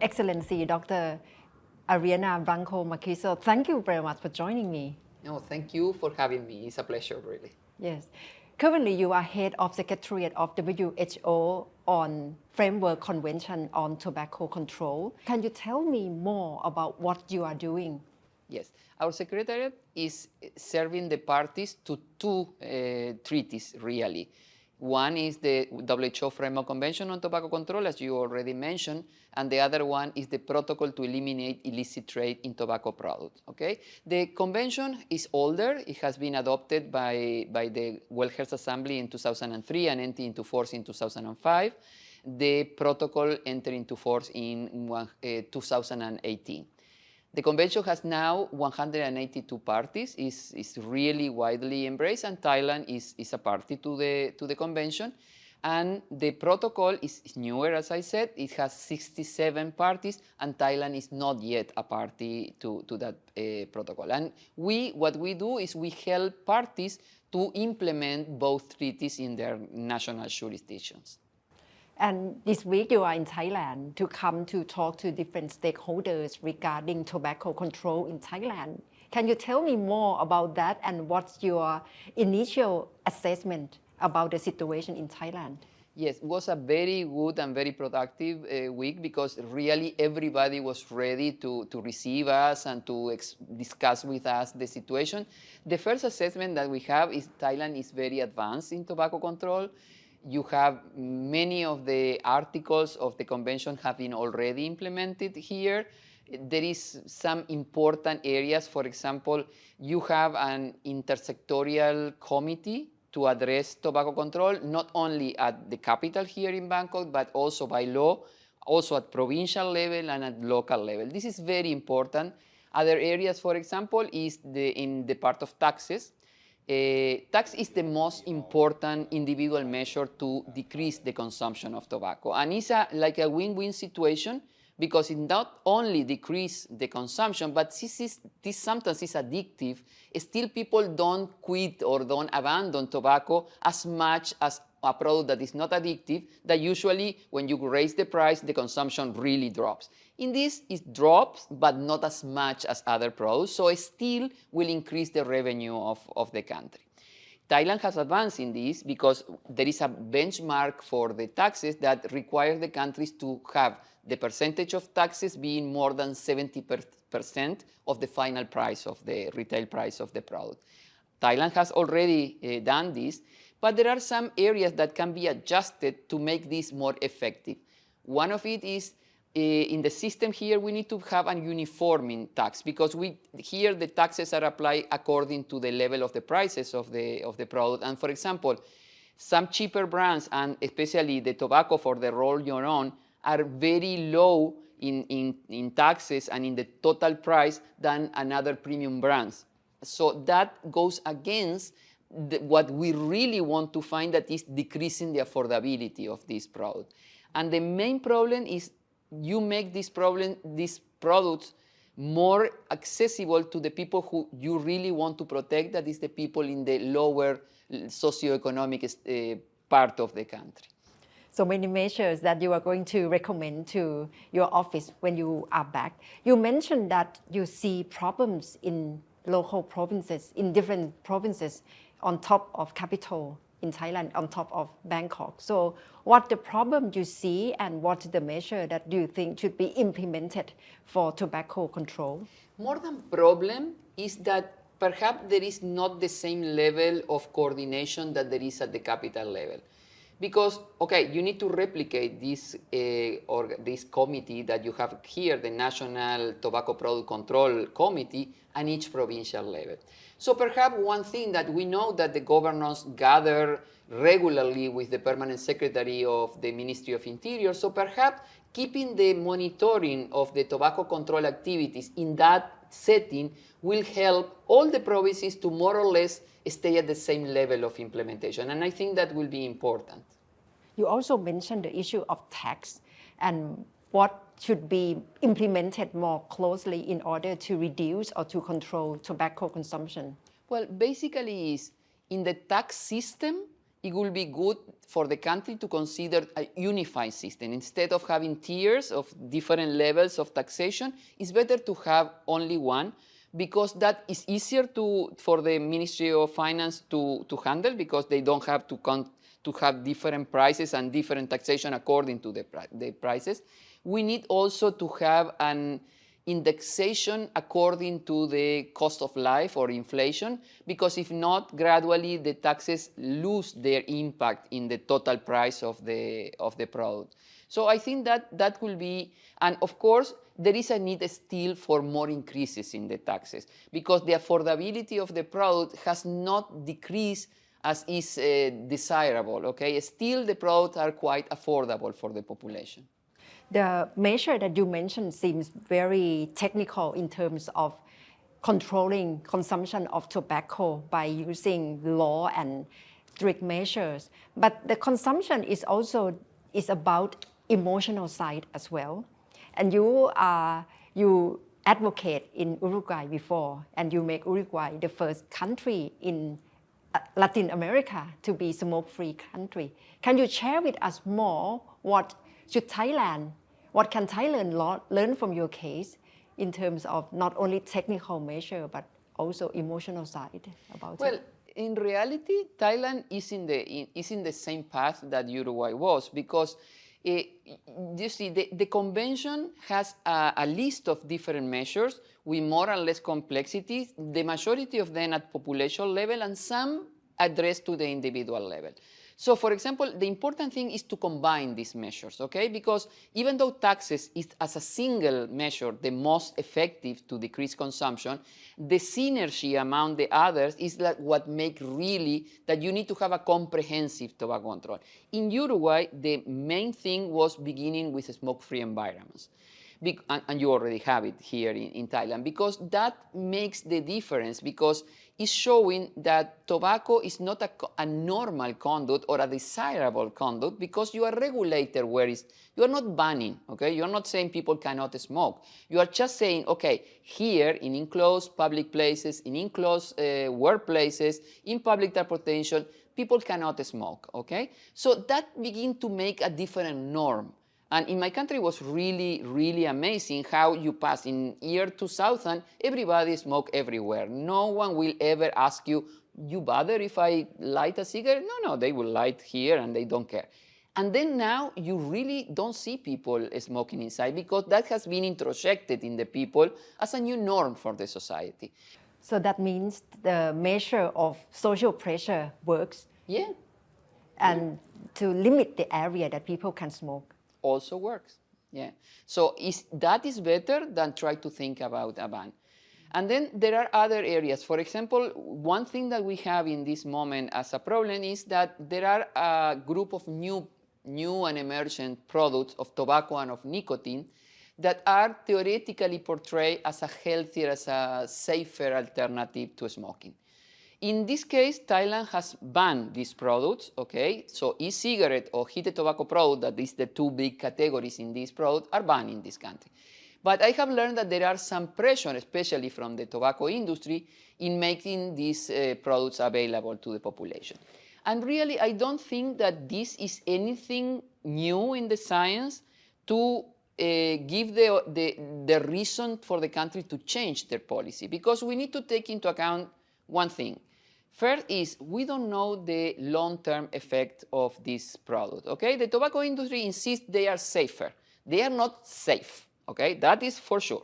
Excellency Dr. Adriana Blanco Marquzio, thank you very much for joining me. No, thank you for having me. It's a pleasure, really. Yes. Currently, you are head of Secretariat of WHO on Framework Convention on Tobacco Control. Can you tell me more about what you are doing? Yes, our Secretariat is serving the parties to two treaties, really. One is the WHO Framework Convention on Tobacco Control, as you already mentioned, and the other one is the Protocol to Eliminate Illicit Trade in Tobacco Products. Okay? The convention is older. It has been adopted by the World Health Assembly in 2003 and entered into force in 2005. The protocol entered into force in 2018. The convention has now 182 parties, is really widely embraced, and Thailand is a party to the convention. And the protocol is newer, as I said. It has 67 parties, and Thailand is not yet a party to that protocol. And what we do is we help parties to implement both treaties in their national jurisdictions. And this week you are in Thailand to come to talk to different stakeholders regarding tobacco control in Thailand. Can you tell me more about that and what's your initial assessment about the situation in Thailand? Yes, it was a very good and very productive week because really everybody was ready to receive us and to discuss with us the situation. The first assessment that we have is Thailand is very advanced in tobacco control. You have many of the articles of the convention have been already implemented here. There is some important areas. For example, you have an intersectorial committee to address tobacco control, not only at the capital here in Bangkok, but also by law, also at provincial level and at local level. This is very important. Other areas, for example, is in the part of taxes. Tax is the most important individual measure to decrease the consumption of tobacco. And it's like a win-win situation because it not only decreases the consumption, but this sometimes is addictive. Still, people don't quit or don't abandon tobacco as much as a product that is not addictive, that usually when you raise the price, the consumption really drops. In this, it drops, but not as much as other products, so it still will increase the revenue of the country. Thailand has advanced in this because there is a benchmark for the taxes that requires the countries to have the percentage of taxes being more than 70% of the final price of the retail price of the product. Thailand has already done this, but there are some areas that can be adjusted to make this more effective. One of it is in the system here, we need to have a uniforming tax because here the taxes are applied according to the level of the prices of the product. And for example, some cheaper brands, and especially the tobacco for the roll your own, are very low in taxes and in the total price than another premium brands. So that goes against what we really want to find, that is decreasing the affordability of this product. And the main problem is you make these products more accessible to the people who you really want to protect, that is the people in the lower socioeconomic part of the country. So many measures that you are going to recommend to your office when you are back. You mentioned that you see problems in local provinces, in different provinces on top of capital in Thailand, on top of Bangkok. So what the problem you see and what the measure that you think should be implemented for tobacco control? More than problem is that perhaps there is not the same level of coordination that there is at the capital level. Because, okay, you need to replicate this committee that you have here, the National Tobacco Product Control Committee, and each provincial level. So perhaps one thing that we know that the governors gather regularly with the permanent secretary of the Ministry of Interior, so perhaps keeping the monitoring of the tobacco control activities in that setting will help all the provinces to more or less stay at the same level of implementation. And I think that will be important. You also mentioned the issue of tax and what should be implemented more closely in order to reduce or to control tobacco consumption. Well, basically is in the tax system, it will be good for the country to consider a unified system. Instead of having tiers of different levels of taxation, it's better to have only one, because that is easier for the Ministry of Finance to handle, because they don't have to have different prices and different taxation according to the prices. We need also to have an indexation according to the cost of life or inflation, because if not, gradually the taxes lose their impact in the total price of the product. So I think that will be, and of course, there is a need still for more increases in the taxes, because the affordability of the product has not decreased as is desirable, okay? Still, the products are quite affordable for the population. The measure that you mentioned seems very technical in terms of controlling consumption of tobacco by using law and strict measures. But the consumption is about emotional side as well. And you advocate in Uruguay before, and you make Uruguay the first country in Latin America to be smoke-free country. Can you share with us more what can Thailand learn from your case in terms of not only technical measure but also emotional side about it? Well, in reality, Thailand is in the same path that Uruguay was, because you see, the convention has a list of different measures with more or less complexity, the majority of them at population level and some addressed to the individual level. So, for example, the important thing is to combine these measures, okay? Because even though taxes is as a single measure the most effective to decrease consumption, the synergy among the others is like what makes really that you need to have a comprehensive tobacco control. In Uruguay, the main thing was beginning with smoke-free environments. And you already have it here in Thailand, because that makes the difference, because it's showing that tobacco is not a normal conduct or a desirable conduct, because you are regulated where you are not banning, okay? You are not saying people cannot smoke. You are just saying, okay, here in enclosed public places, in enclosed workplaces, in public transportation, people cannot smoke, okay? So that begins to make a different norm. And in my country, it was really, really amazing how you pass. In year 2000, everybody smoked everywhere. No one will ever ask you bother if I light a cigarette? No, they will light here and they don't care. And then now you really don't see people smoking inside, because that has been introjected in the people as a new norm for the society. So that means the measure of social pressure works. Yeah. And to limit the area that people can smoke. Also works, yeah. So that is better than try to think about a ban. And then there are other areas. For example, one thing that we have in this moment as a problem is that there are a group of new and emergent products of tobacco and of nicotine that are theoretically portrayed as a healthier, as a safer alternative to smoking. In this case, Thailand has banned these products, okay? So e-cigarette or heated tobacco product, that is the two big categories in this product, are banned in this country. But I have learned that there are some pressure, especially from the tobacco industry, in making these products available to the population. And really, I don't think that this is anything new in the science to give the reason for the country to change their policy, because we need to take into account one thing. First is, we don't know the long-term effect of this product, okay? The tobacco industry insists they are safer. They are not safe, okay? That is for sure.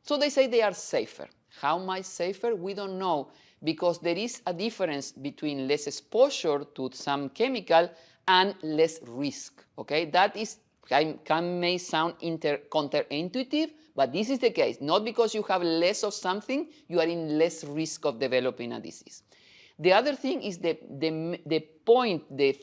So they say they are safer. How much safer? We don't know, because there is a difference between less exposure to some chemical and less risk, okay? That is, may sound counterintuitive, but this is the case. Not because you have less of something, you are in less risk of developing a disease. The other thing is the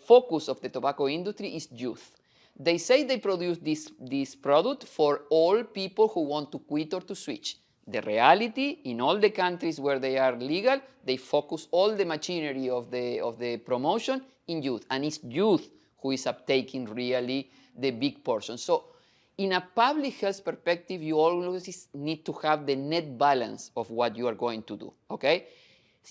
focus of the tobacco industry is youth. They say they produce this product for all people who want to quit or to switch. The reality, in all the countries where they are legal, they focus all the machinery of the promotion in youth. And it's youth who is uptaking really the big portion. So in a public health perspective, you always need to have the net balance of what you are going to do, okay?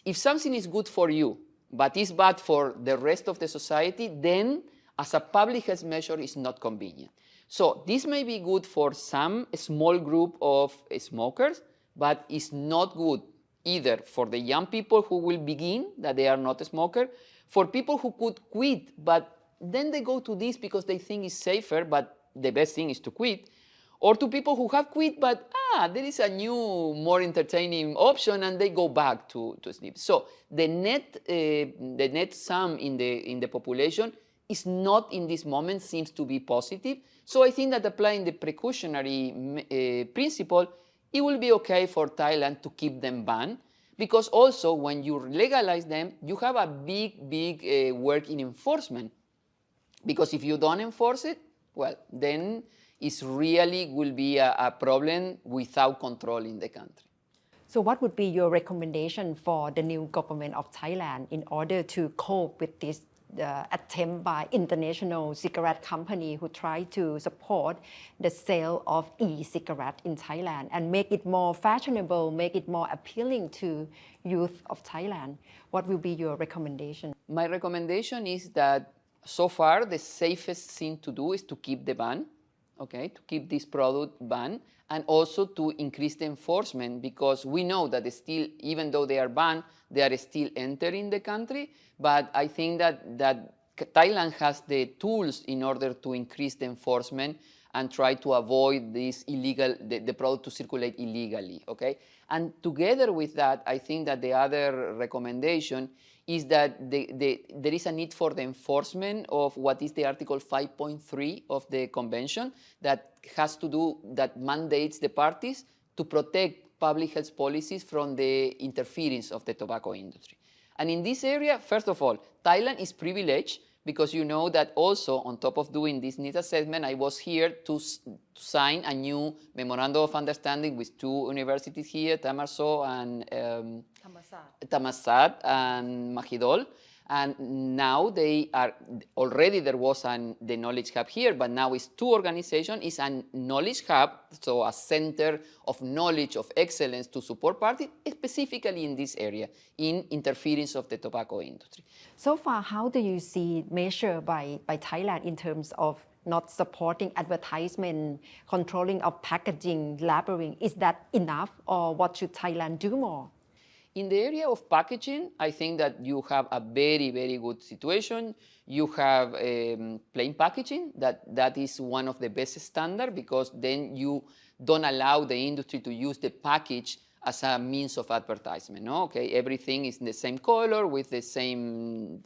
If something is good for you, but is bad for the rest of the society, then as a public health measure is not convenient. So this may be good for some small group of smokers, but it's not good either for the young people who will begin, that they are not a smoker, for people who could quit, but then they go to this because they think it's safer, but the best thing is to quit, or to people who have quit, but there is a new, more entertaining option, and they go back to sleep. So the net sum in the population is not in this moment seems to be positive. So I think that applying the precautionary principle, it will be okay for Thailand to keep them banned, because also when you legalize them, you have a big work in enforcement. Because if you don't enforce it, well, then it really will be a problem without control in the country. So what would be your recommendation for the new government of Thailand in order to cope with this attempt by international cigarette company who try to support the sale of e-cigarette in Thailand and make it more fashionable, make it more appealing to youth of Thailand? What will be your recommendation? My recommendation is that so far the safest thing to do is to keep the ban, okay, to keep this product banned, and also to increase the enforcement, because we know that still, even though they are banned, they are still entering the country. But I think that Thailand has the tools in order to increase the enforcement and try to avoid this illegal, the product to circulate illegally, okay? And together with that, I think that the other recommendation is that there is a need for the enforcement of what is the Article 5.3 of the Convention that has to do, that mandates the parties to protect public health policies from the interference of the tobacco industry. And in this area, first of all, Thailand is privileged because you know that also on top of doing this needs assessment, I was here to sign a new memorandum of understanding with two universities here, Thammasat and Thammasat and Mahidol. And now they are, already there was the Knowledge Hub here, but now it's two organizations. It's a Knowledge Hub, so a center of knowledge, of excellence to support parties, specifically in this area, in interference of the tobacco industry. So far, how do you see measure by Thailand in terms of not supporting advertisement, controlling of packaging, labeling? Is that enough, or what should Thailand do more? In the area of packaging, I think that you have a very good situation. You have plain packaging, that is one of the best standards, because then you don't allow the industry to use the package as a means of advertisement. No? Okay, everything is in the same color with the same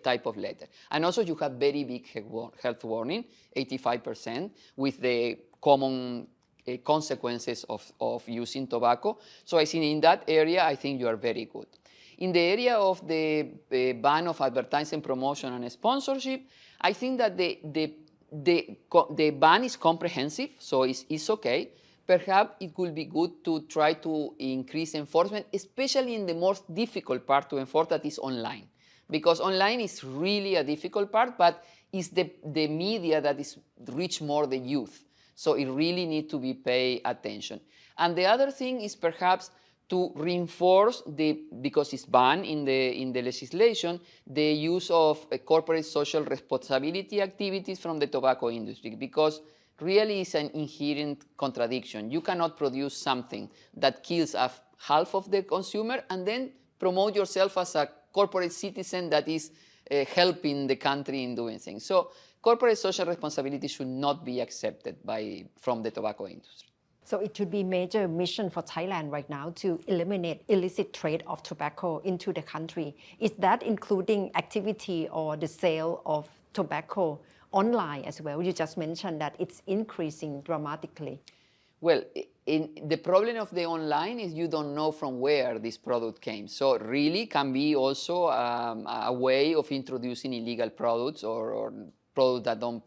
type of letter. And also you have very big health warning, 85%, with the common consequences of using tobacco. So I think in that area, I think you are very good. In the area of the ban of advertising, promotion, and sponsorship, I think that the ban is comprehensive, so it's okay. Perhaps it could be good to try to increase enforcement, especially in the most difficult part to enforce, that is online. Because online is really a difficult part, but it's the media that is reach more the youth. So it really needs to be paid attention. And the other thing is perhaps to reinforce because it's banned in the legislation, the use of corporate social responsibility activities from the tobacco industry, because really it's an inherent contradiction. You cannot produce something that kills half of the consumer and then promote yourself as a corporate citizen that is helping the country in doing things. So corporate social responsibility should not be accepted from the tobacco industry. So it should be major mission for Thailand right now to eliminate illicit trade of tobacco into the country. Is that including activity or the sale of tobacco online as well? You just mentioned that it's increasing dramatically. Well, the problem of the online is you don't know from where this product came. So it really can be also a way of introducing illegal products or products that don't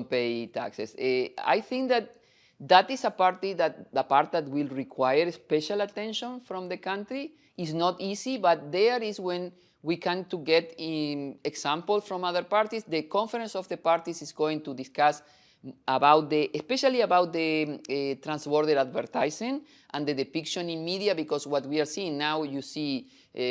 pay taxes. I think that is the part that will require special attention from the country. It's not easy, but there is when we can to get examples from other parties. The Conference of the Parties is going to discuss especially about the transborder advertising and the depiction in media, because what we are seeing now, you see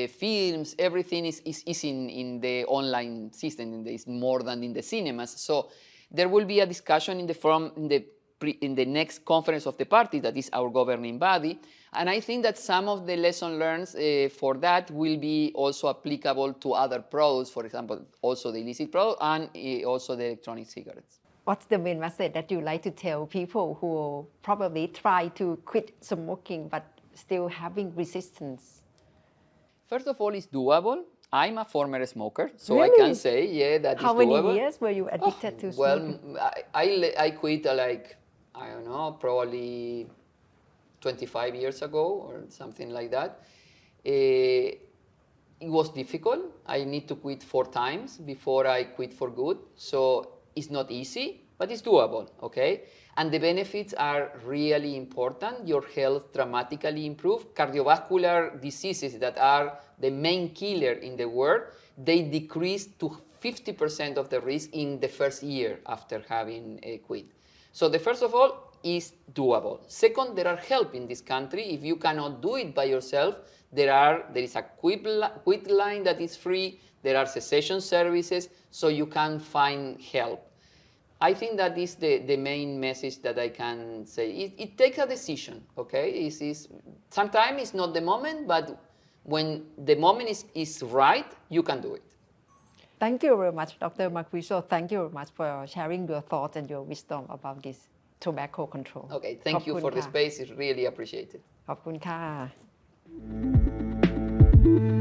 films, everything is in the online system, it's more than in the cinemas. So there will be a discussion in the next conference of the party, that is our governing body. And I think that some of the lessons learned for that will be also applicable to other products, for example, also the illicit product and also the electronic cigarettes. What's the main message that you like to tell people who probably try to quit smoking but still having resistance? First of all, it's doable. I'm a former smoker, so Really? I can say, that How it's doable. How many years were you addicted to smoking? Well, I quit I don't know, probably 25 years ago or something like that. It was difficult. I need to quit 4 times before I quit for good. So it's not easy, but it's doable, okay? And the benefits are really important. Your health dramatically improves. Cardiovascular diseases that are the main killer in the world, they decrease to 50% of the risk in the first year after having quit. So the first of all is doable. Second, there are help in this country. If you cannot do it by yourself, there is a quit line that is free. There are cessation services, so you can find help. I think that is the main message that I can say. It takes a decision, okay? Sometimes it's not the moment, but when the moment is right, you can do it. Thank you very much, Dr. Marquzio. Thank you very much for sharing your thoughts and your wisdom about this tobacco control. Okay, thank you for the space. It's really appreciated. ขอบคุณค่ะ